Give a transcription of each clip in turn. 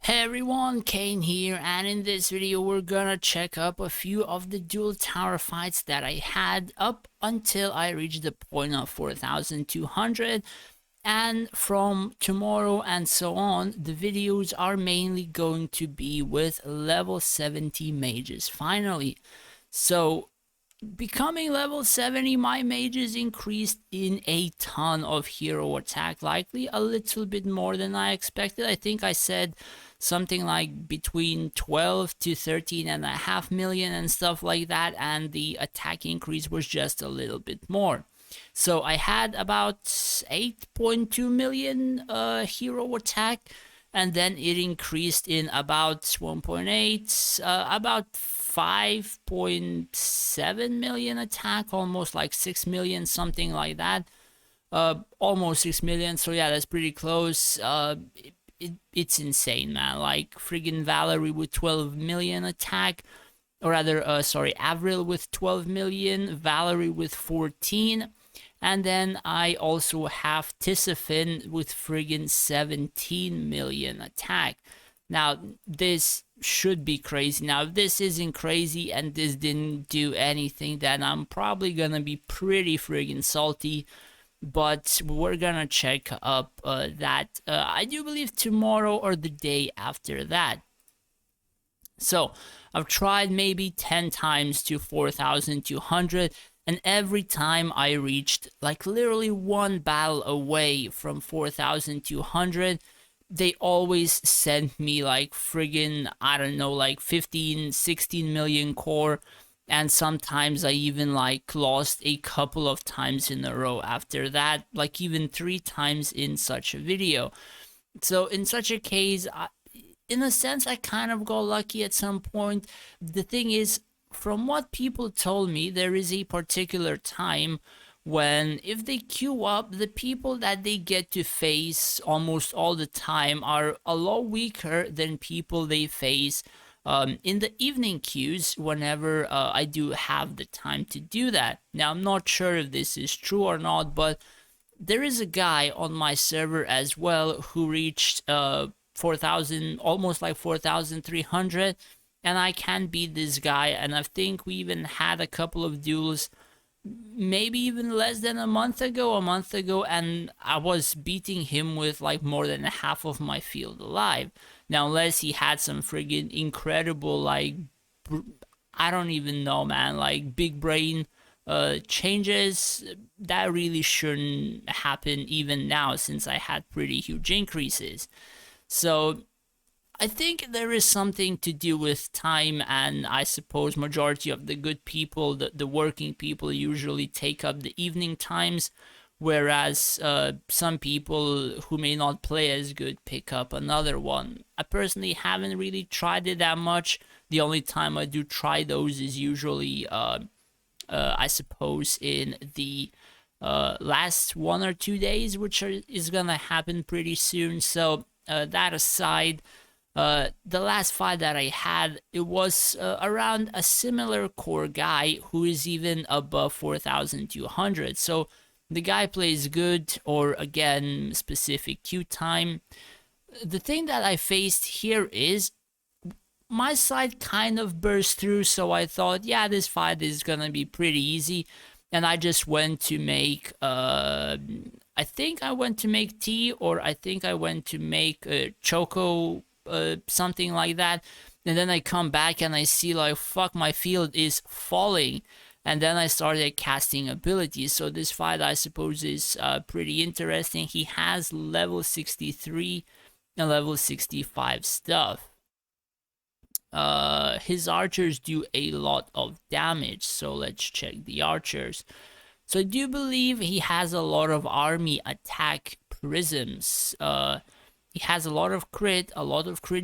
Hey everyone, Kane here, and in this video we're gonna check up a few of the dual tower fights that I had up until I reached the point of 4200, and from tomorrow and so on, the videos are mainly going to be with level 70 mages, finally. So becoming level 70, my mages increased in a ton of hero attack, likely a little bit more than I expected. I think I said something like between 12 to 13.5 million and stuff like that, and the attack increase was just a little bit more. So I had about 8.2 million hero attack, and then it increased in about 1.8, about 5.7 million attack, almost like 6 million, something like that. Almost 6 million, so yeah, that's pretty close. It's insane, man. Like friggin' Valerie with 12 million attack, or rather, sorry, Avril with 12 million, Valerie with 14, and then I also have Tisafin with friggin' 17 million attack. Now, this should be crazy. Now, if this isn't crazy and this didn't do anything, then I'm probably gonna be pretty friggin' salty. But we're gonna check up that, I do believe tomorrow or the day after that. So I've tried maybe 10 times to 4200, and every time I reached like literally one battle away from 4200, they always sent me like friggin', I don't know, like 15, 16 million core. And sometimes I even like lost a couple of times in a row after that, like even 3 times in such a video. So in such a case, in a sense, I kind of got lucky at some point. The thing is, from what people told me, there is a particular time when if they queue up, the people that they get to face almost all the time are a lot weaker than people they face in the evening queues whenever I do have the time to do that. Now, I'm not sure if this is true or not, but there is a guy on my server as well who reached 4,000, almost like 4,300, and I can beat this guy. And I think we even had a couple of duels, maybe even less than a month ago, and I was beating him with like more than half of my field alive. Now, unless he had some friggin' incredible, like, I don't even know, man, like big brain changes, that really shouldn't happen even now since I had pretty huge increases. So I think there is something to do with time, and I suppose majority of the good people, the working people, usually take up the evening times, whereas some people who may not play as good pick up another one. I personally haven't really tried it that much. The only time I do try those is usually, I suppose, in the last 1 or 2 days, which is gonna happen pretty soon. So that aside, the last fight that I had, it was around a similar core guy who is even above 4,200. So the guy plays good, or again, specific queue time. The thing that I faced here is my side kind of burst through, so I thought, yeah, this fight is gonna be pretty easy. And I just went to make, I think I went to make tea, or I think I went to make choco, something like that. And then I come back and I see like, fuck, my field is falling. And then I started casting abilities. So this fight, I suppose, is pretty interesting. He has level 63 and level 65 stuff. His archers do a lot of damage, so let's check the archers. So I do believe he has a lot of army attack prisms. He has a lot of crit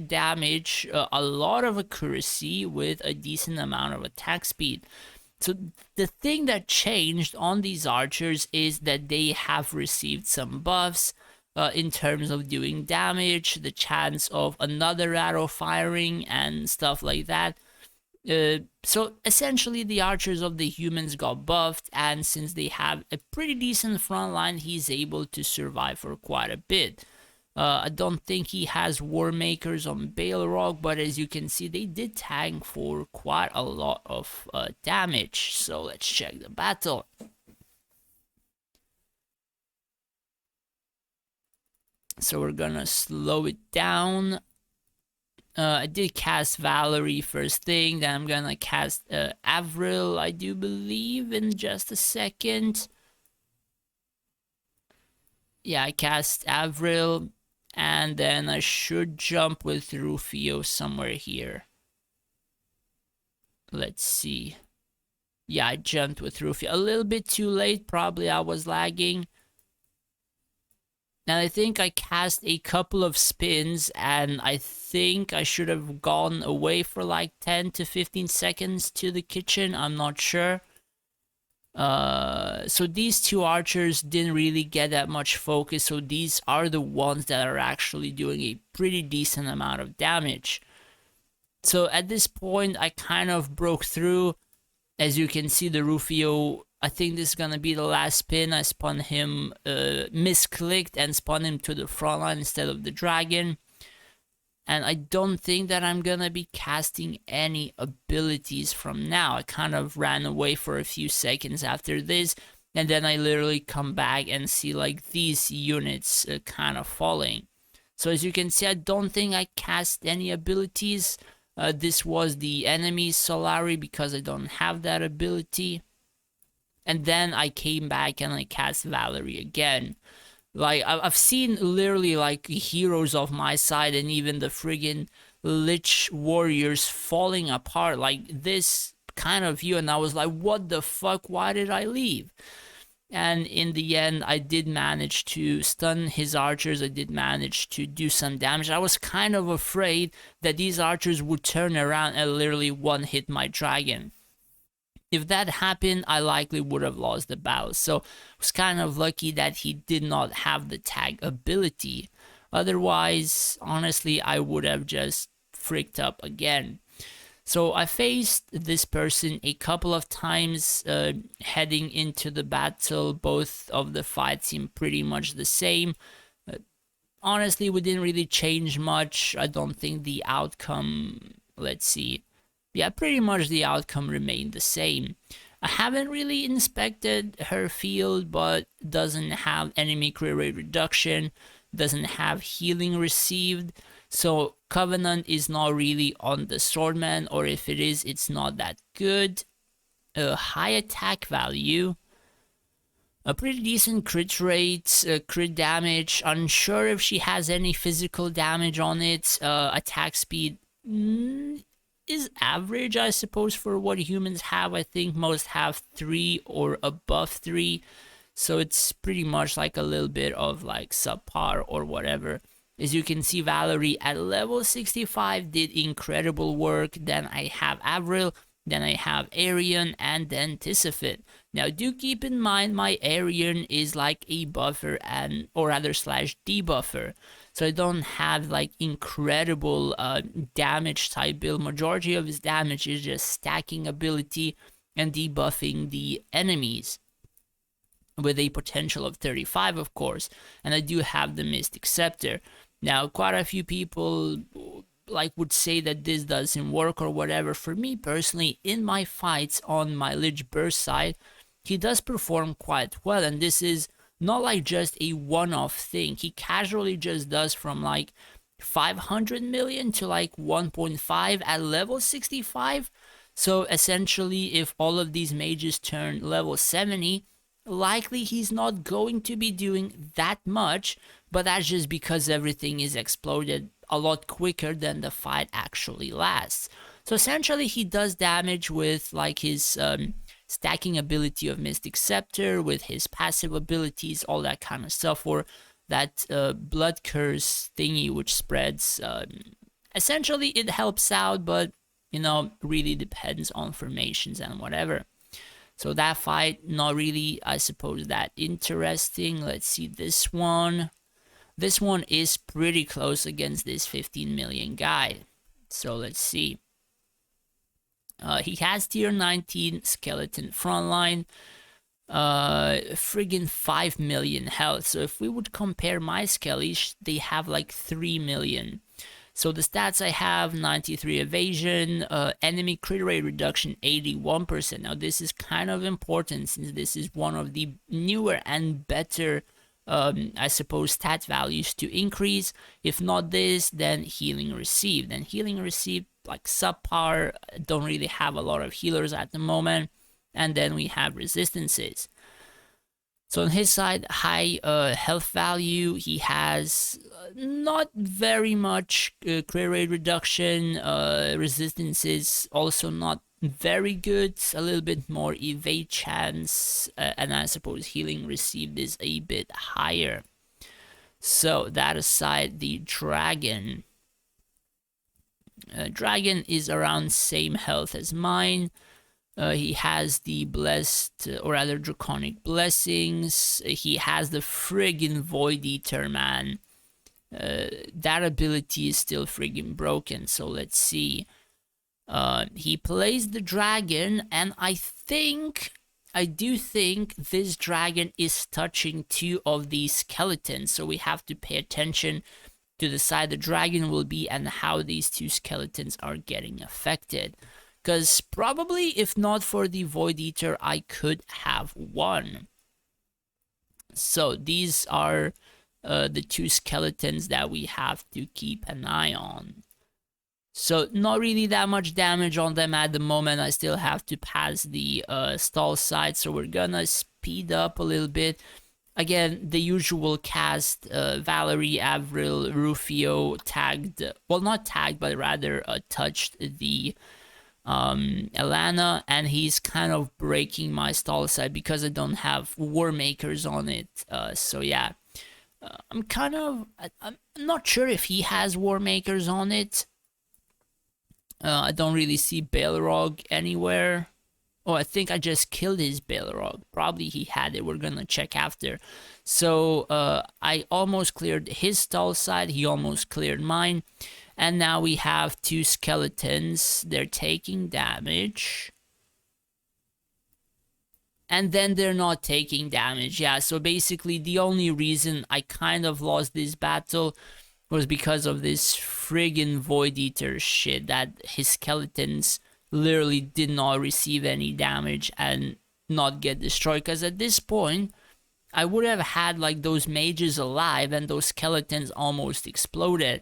damage, a lot of accuracy with a decent amount of attack speed. So the thing that changed on these archers is that they have received some buffs in terms of doing damage, the chance of another arrow firing, and stuff like that. So essentially, the archers of the humans got buffed, and since they have a pretty decent front line, he's able to survive for quite a bit. I don't think he has War Makers on Balrog, but as you can see, they did tank for quite a lot of damage. So let's check the battle. So we're gonna slow it down. I did cast Valerie first thing, then I'm gonna cast Avril, I do believe, in just a second. Yeah, I cast Avril, and then I should jump with Rufio somewhere here. Let's see. Yeah, I jumped with Rufio. A little bit too late, probably I was lagging. And I think I cast a couple of spins, and I think I should have gone away for like 10 to 15 seconds to the kitchen. I'm not sure. So these two archers didn't really get that much focus, so these are the ones that are actually doing a pretty decent amount of damage. So at this point, I kind of broke through. As you can see, the Rufio, I think this is gonna be the last spin. I spun him, misclicked and spun him to the front line instead of the dragon. And I don't think that I'm gonna be casting any abilities from now. I kind of ran away for a few seconds after this, and then I literally come back and see like these units kind of falling. So as you can see, I don't think I cast any abilities. This was the enemy's Solari because I don't have that ability. And then I came back and I cast Valerie again. Like, I've seen literally like heroes of my side and even the friggin' Lich warriors falling apart like this kind of view, and I was like, what the fuck, why did I leave? And in the end, I did manage to stun his archers. I did manage to do some damage. I was kind of afraid that these archers would turn around and literally one-hit my dragon. If that happened, I likely would have lost the battle. So I was kind of lucky that he did not have the tag ability. Otherwise, honestly, I would have just freaked up again. So I faced this person a couple of times heading into the battle. Both of the fights seemed pretty much the same. Honestly, we didn't really change much. I don't think the outcome, let's see. Yeah, pretty much the outcome remained the same. I haven't really inspected her field, but doesn't have enemy crit rate reduction, doesn't have healing received. So Covenant is not really on the Swordman, or if it is, it's not that good. A high attack value, a pretty decent crit rate, crit damage. Unsure if she has any physical damage on it. Attack speed is average, I suppose, for what humans have. I think most have 3 or above 3. So it's pretty much like a little bit of like subpar or whatever. As you can see, Valerie at level 65 did incredible work. Then I have Avril, then I have Arian, and then Tisafit. Now do keep in mind my Arian is like a buffer and or rather slash debuffer. So I don't have like incredible damage type build. Majority of his damage is just stacking ability and debuffing the enemies, with a potential of 35, of course. And I do have the Mystic Scepter. Now, quite a few people like would say that this doesn't work or whatever. For me personally, in my fights on my Lich Burst side, he does perform quite well, and this is not like just a one-off thing. He casually just does from like 500 million to like 1.5 at level 65. So essentially, if all of these mages turn level 70, likely he's not going to be doing that much, but that's just because everything is exploded a lot quicker than the fight actually lasts. So essentially he does damage with like his stacking ability of Mystic Scepter, with his passive abilities, all that kind of stuff, or that blood curse thingy which spreads. Essentially it helps out, but you know, really depends on formations and whatever. So that fight, not really, I suppose, that interesting. Let's see this one. This one is pretty close against this 15 million guy. So let's see. He has tier 19 skeleton frontline. friggin' 5 million health. So if we would compare my skellies, they have like 3 million. So the stats I have: 93 evasion, enemy crit rate reduction 81%. Now this is kind of important since this is one of the newer and better, I suppose, stat values to increase. If not this, then healing received. And healing received, like subpar, don't really have a lot of healers at the moment. And then we have resistances. So on his side, high health value. He has not very much crit rate reduction. Resistance is also not very good. A little bit more evade chance, and I suppose healing received is a bit higher. So that aside, the dragon. Dragon is around same health as mine. He has the blessed, or rather draconic blessings. He has the friggin' Void Eater, man. That ability is still friggin' broken, so let's see. He plays the dragon, and I do think this dragon is touching 2 of these skeletons, so we have to pay attention to the side the dragon will be and how these 2 skeletons are getting affected. Because probably, if not for the Void Eater, I could have won. So these are the 2 skeletons that we have to keep an eye on. So not really that much damage on them at the moment. I still have to pass the stall side, so we're gonna speed up a little bit. Again, the usual cast: Valerie, Avril, Rufio tagged, well, not tagged, but rather touched the Alana, and he's kind of breaking my stall side because I don't have War Makers on it. So yeah, I'm not sure if he has War Makers on it. I don't really see Balrog anywhere. Oh, I think I just killed his Balrog. Probably he had it. We're gonna check after. So I almost cleared his stall side. He almost cleared mine. And now we have 2 skeletons. They're taking damage. And then they're not taking damage. Yeah, so basically the only reason I kind of lost this battle was because of this friggin' Void Eater shit, that his skeletons literally did not receive any damage and not get destroyed. Because at this point, I would have had like those mages alive and those skeletons almost exploded.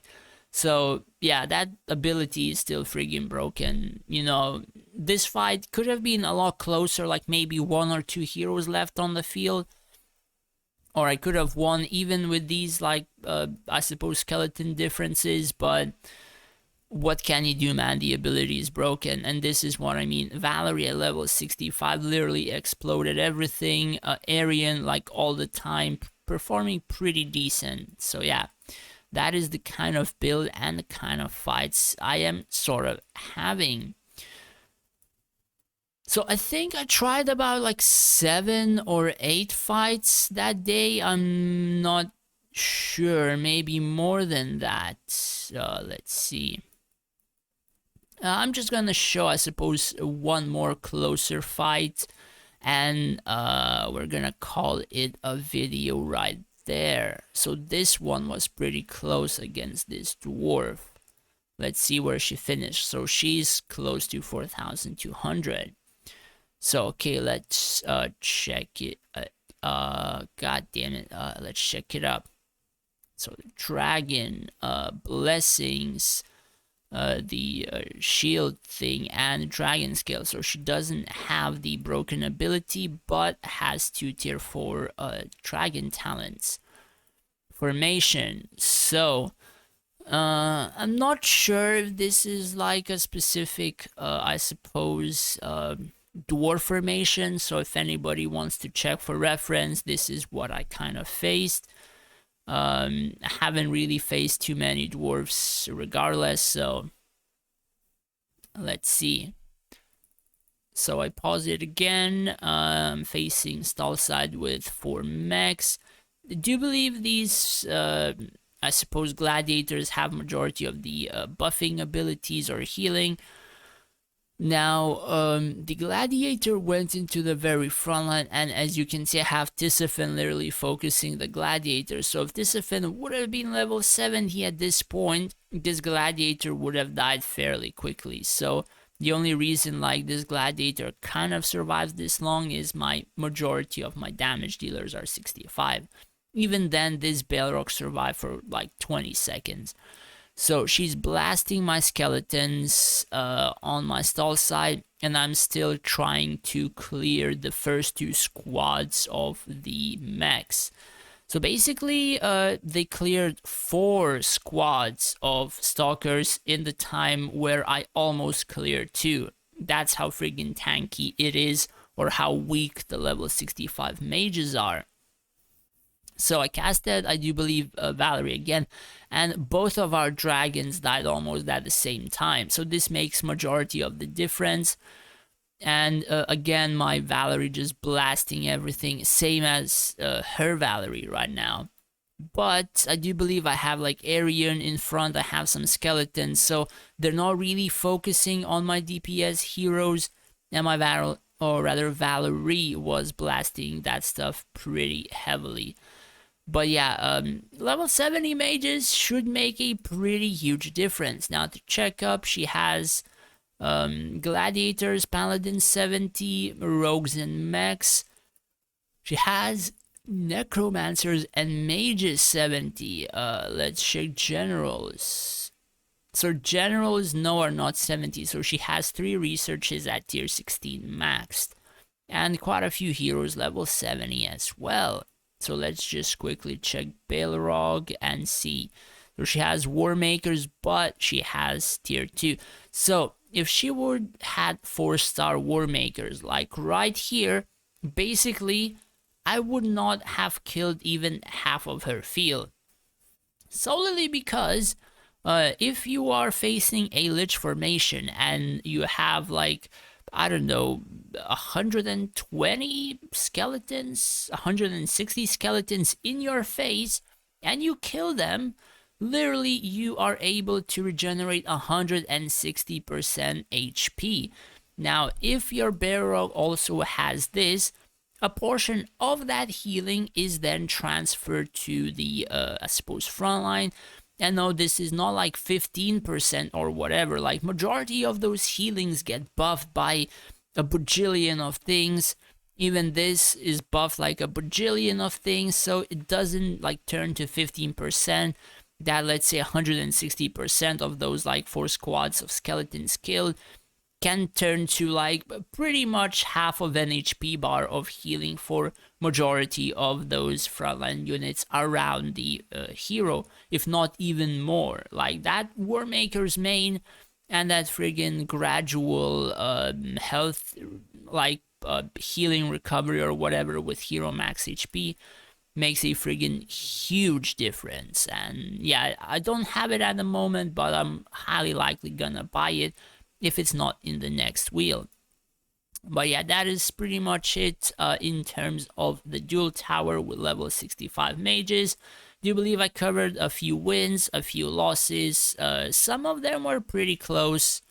So yeah, that ability is still friggin' broken. You know, this fight could have been a lot closer, like maybe 1 or 2 heroes left on the field. Or I could have won even with these, like, I suppose, skeleton differences. But what can you do, man? The ability is broken. And this is what I mean. Valerie at level 65 literally exploded everything. Arian, like, all the time, performing pretty decent. So yeah, that is the kind of build and the kind of fights I am sort of having. So I think I tried about like 7 or 8 fights that day. I'm not sure, maybe more than that. Let's see. I'm just gonna show, I suppose, one more closer fight, and we're gonna call it a video right there. So this one was pretty close against this dwarf. Let's see where she finished. So she's close to 4,200. So okay, let's check it. God damn it. Let's check it up. So the dragon, blessings, the shield thing, and dragon scale. So she doesn't have the broken ability, but has 2 tier 4 dragon talents. Formation. So I'm not sure if this is like a specific, I suppose, dwarf formation. So if anybody wants to check for reference, this is what I kind of faced. I haven't really faced too many dwarves regardless, so let's see. So I pause it again. Facing stall side with 4 mechs. Do you believe these, I suppose, gladiators have majority of the buffing abilities or healing? Now, the gladiator went into the very front line, and as you can see, I have Tisafin literally focusing the gladiator. So if Tisafin would have been level 70 at this point, this gladiator would have died fairly quickly. So the only reason like this gladiator kind of survives this long is my majority of my damage dealers are 65. Even then, this Balrog survived for like 20 seconds. So she's blasting my skeletons on my stall side, and I'm still trying to clear the first two squads of the mechs. So basically, they cleared 4 squads of stalkers in the time where I almost cleared 2. That's how friggin' tanky it is, or how weak the level 65 mages are. So I casted, I do believe, Valerie again, and both of our dragons died almost at the same time. So this makes majority of the difference. And again, my Valerie just blasting everything, same as her Valerie right now. But I do believe I have like Arian in front, I have some skeletons, so they're not really focusing on my DPS heroes, and my Valerie was blasting that stuff pretty heavily. But yeah, level 70 mages should make a pretty huge difference. Now to check up, she has gladiators, paladins 70, rogues and mechs. She has necromancers and mages 70. Let's check generals. So generals, no, are not 70. So she has 3 researches at tier 16 maxed. And quite a few heroes level 70 as well. So let's just quickly check Balrog and see. So she has War Makers, but she has tier 2. So if she would had 4-star War Makers, like right here, basically, I would not have killed even half of her field. Solely because if you are facing a Lich formation and you have like, I don't know, 120 skeletons, 160 skeletons in your face, and you kill them, literally you are able to regenerate 160% HP. Now, if your Balrog also has this, a portion of that healing is then transferred to the, I suppose, frontline. And no, this is not like 15% or whatever. Like, majority of those healings get buffed by a bajillion of things. Even this is buffed like a bajillion of things, so it doesn't like turn to 15%. That, let's say, 160% of those like 4 squads of skeletons killed can turn to like pretty much half of an HP bar of healing for majority of those frontline units around the hero, if not even more. Like that War Maker's main and that friggin' gradual health, like healing recovery or whatever with hero max HP makes a friggin' huge difference. And yeah, I don't have it at the moment, but I'm highly likely gonna buy it if it's not in the next wheel. But yeah, that is pretty much it in terms of the duel tower with level 65 mages. Do you believe I covered a few wins, a few losses? Some of them were pretty close.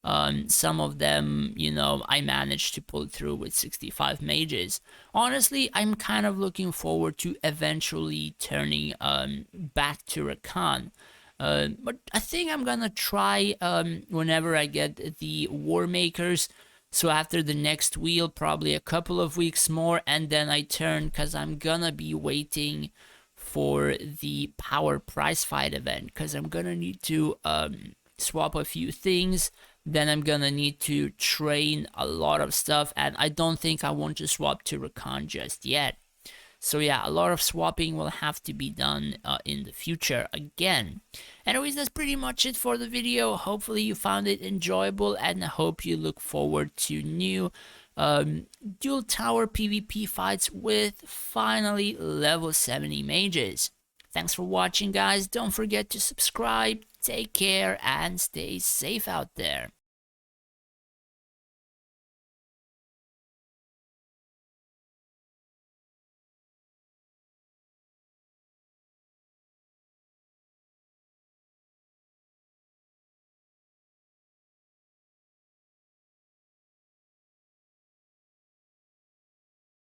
Some of them, you know, I managed to pull through with 65 mages. Honestly, I'm kind of looking forward to eventually turning back to Rakan. But I think I'm gonna try whenever I get the War Makers. So after the next wheel, probably a couple of weeks more, and then I turn, because I'm gonna be waiting for the power prize fight event, because I'm gonna need to swap a few things. Then I'm gonna need to train a lot of stuff, and I don't think I want to swap to Rakan just yet. So yeah, a lot of swapping will have to be done in the future again. Anyways, that's pretty much it for the video. Hopefully you found it enjoyable, and I hope you look forward to new dual tower PvP fights with finally level 70 mages. Thanks for watching, guys. Don't forget to subscribe. Take care and stay safe out there.